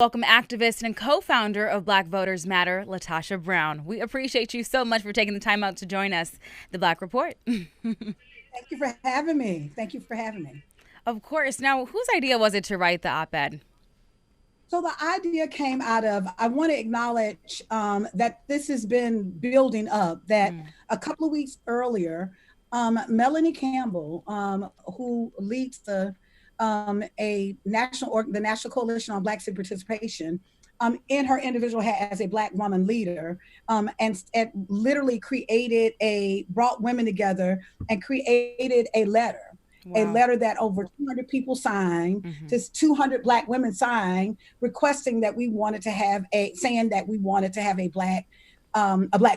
Welcome activist and co-founder of Black Voters Matter, Latosha Brown. We appreciate you so much for taking the time out to join us, The Black Report. Thank you for having me. Thank you for having me. Of course. Now, whose idea was it to write the op-ed? So the idea came out of, I want to acknowledge that this has been building up, that a couple of weeks earlier, Melanie Campbell, who leads the National Coalition on Black Civic Participation, in her individual hat as a Black woman leader, and literally brought women together and created a letter. Wow. A letter that over 200 people signed, just 200 Black women signed, requesting that saying that we wanted to have a Black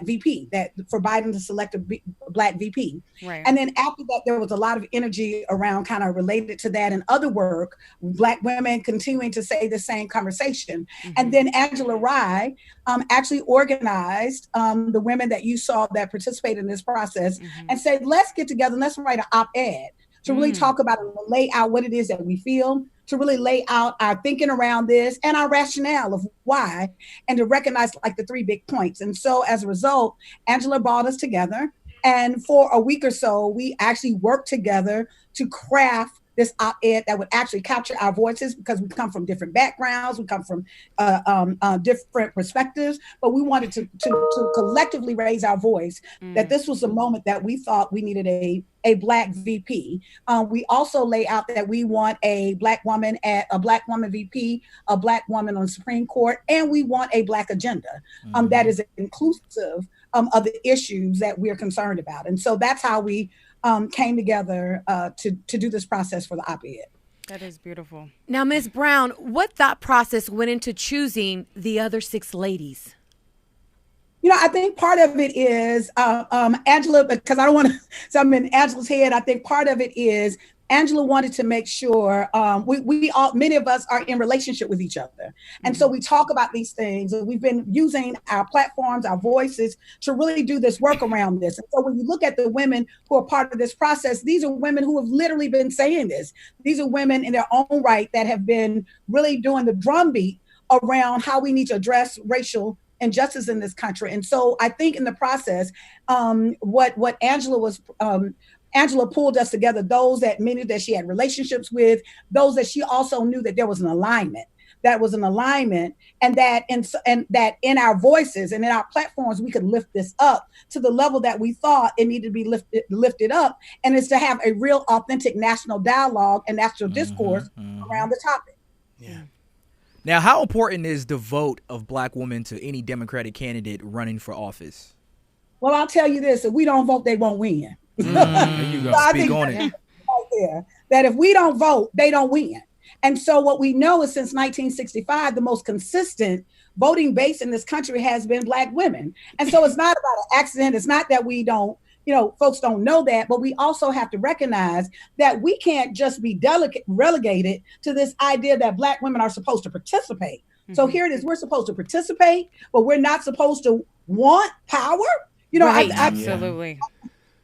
VP, that for Biden to select a Black VP. Right. And then after that, there was a lot of energy around kind of related to that and other work, Black women continuing to say the same conversation. And then Angela Rye actually organized the women that you saw that participated in this process and said, let's get together and let's write an op-ed to really talk about and lay out what it is that we feel, to really lay out our thinking around this and our rationale of why, and to recognize like the 3 big points. And so as a result, Angela brought us together. And for a week or so, we actually worked together to craft this op-ed that would actually capture our voices, because we come from different backgrounds, we come from different perspectives, but we wanted to collectively raise our voice, that this was the moment that we thought we needed a Black VP. We also lay out that we want a Black woman VP, a Black woman on the Supreme Court, and we want a Black agenda that is inclusive of the issues that we're concerned about. And so that's how we came together to do this process for the op-ed. That is beautiful. Now, Ms. Brown, what thought process went into choosing the other 6 ladies? I think part of it is Angela, because I don't want to, so I'm in Angela's head. I think part of it is Angela wanted to make sure many of us are in relationship with each other. And so we talk about these things, and we've been using our platforms, our voices to really do this work around this. And so when you look at the women who are part of this process, these are women who have literally been saying this. These are women in their own right that have been really doing the drumbeat around how we need to address racial injustice in this country. And so I think in the process, what Angela pulled us together, those that many that she had relationships with, those that she also knew that there was an alignment. And that in our voices and in our platforms, we could lift this up to the level that we thought it needed to be lifted up. And it's to have a real authentic national dialogue and national discourse around the topic. Yeah. Now, how important is the vote of Black women to any Democratic candidate running for office? Well, I'll tell you this: if we don't vote, they won't win. There you go. So Speak on it. Right there, that if we don't vote, they don't win. And so what we know is since 1965, the most consistent voting base in this country has been Black women. And so it's not about an accident. It's not that we don't, folks don't know that, but we also have to recognize that we can't just be relegated to this idea that Black women are supposed to participate. So here it is, we're supposed to participate, but we're not supposed to want power. Right. Absolutely.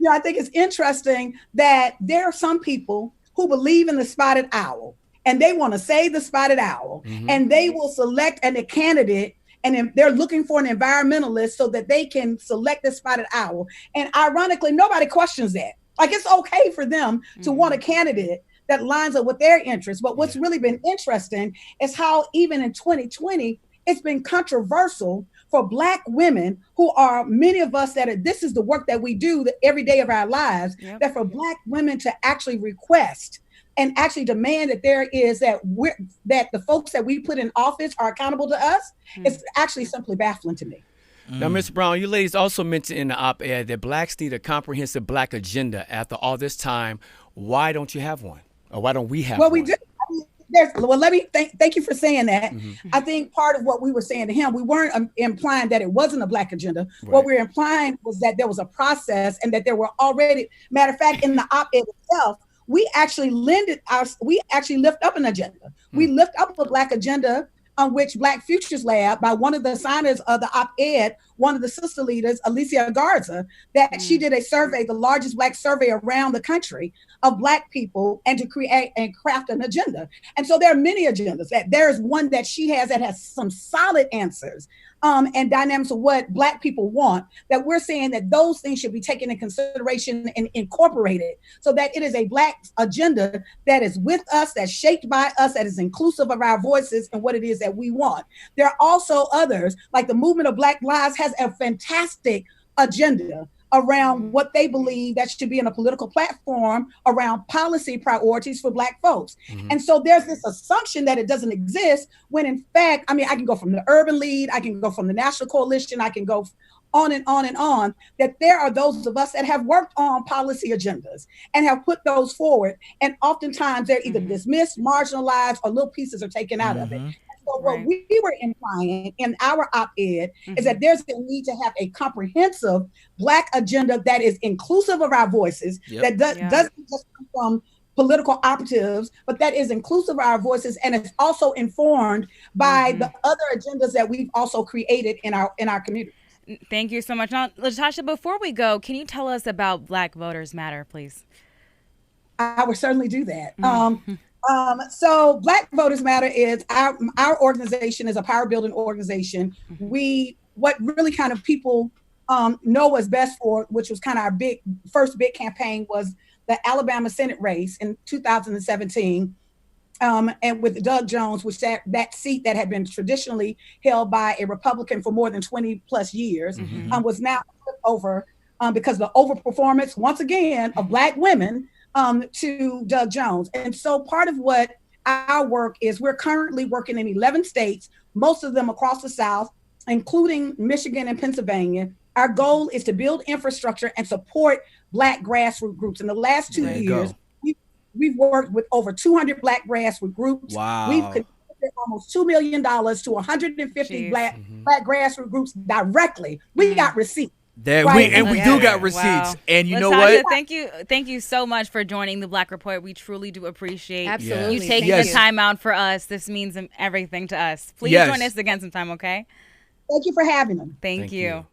I think it's interesting that there are some people who believe in the spotted owl, and they want to save the spotted owl, and they will select a candidate, and they're looking for an environmentalist so that they can select the spotted owl. And ironically, nobody questions that. Like, it's okay for them to want a candidate that lines up with their interests. But what's really been interesting is how even in 2020, it's been controversial for Black women who are many of us this is the work that we do every day of our lives, that for Black women to actually request and actually demand that that the folks that we put in office are accountable to us, it's actually simply baffling to me. Now, Ms. Brown, you ladies also mentioned in the op-ed that Blacks need a comprehensive Black agenda. After all this time, why don't you have one? Or why don't we have one? Well, we do. Let me thank you for saying that. I think part of what we were saying to him, we weren't implying that it wasn't a Black agenda. Right. What we're implying was that there was a process and that there were already, matter of fact, in the op-ed itself, we actually lift up an agenda. We lift up a Black agenda on which Black Futures Lab, by one of the signers of the op-ed, one of the sister leaders, Alicia Garza, that she did a survey, the largest Black survey around the country of Black people, and to create and craft an agenda. And so there are many agendas. That there's one that she has that has some solid answers and dynamics of what Black people want, that we're saying that those things should be taken into consideration and incorporated so that it is a Black agenda that is with us, that's shaped by us, that is inclusive of our voices and what it is that we want. There are also others, like the movement of Black Lives has a fantastic agenda around what they believe that should be in a political platform around policy priorities for Black folks. And so there's this assumption that it doesn't exist when in fact, I mean, I can go from the Urban Lead, I can go from the National Coalition, I can go on and on and on, that there are those of us that have worked on policy agendas and have put those forward. And oftentimes they're either dismissed, marginalized, or little pieces are taken out of it. So what we were implying in our op-ed is that there's a need to have a comprehensive Black agenda that is inclusive of our voices, that doesn't just come from political operatives, but that is inclusive of our voices and is also informed by the other agendas that we've also created in our community. Thank you so much. Now, Latosha, before we go, can you tell us about Black Voters Matter, please? I would certainly do that. So Black Voters Matter is our organization is a power building organization. What really kind of people know us best for, which was kind of our first big campaign, was the Alabama Senate race in 2017. And with Doug Jones, which that seat that had been traditionally held by a Republican for more than 20 plus years, was now flipped over because of the overperformance, once again, of Black women to Doug Jones. And so part of what our work is, we're currently working in 11 states, most of them across the South, including Michigan and Pennsylvania. Our goal is to build infrastructure and support Black grassroots groups. In the last 2 years, we've worked with over 200 Black grassroots groups. Wow. We've contributed almost $2 million to 150 Black grassroots groups directly. We got receipts. We do got receipts. Wow. And you know Latosha, what? Thank you so much for joining the Black Report. We truly do appreciate Absolutely. you taking the time out for us. This means everything to us. Please join us again sometime, okay? Thank you for having them. Thank you.